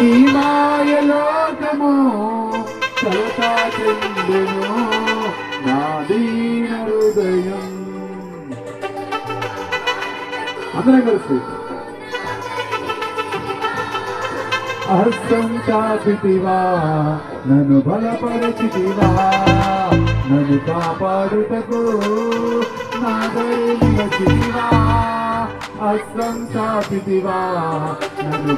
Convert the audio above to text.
ఈ మాయలోకము కలతా చెందెను నా దీన హృదయం. అందరం కలిసి హస్తం చాపితివా నన్ను బలపరచితివా నన్ను కాపాడుటకు నా దరి నిలచితివా. హస్తం చాపితివా నన్ను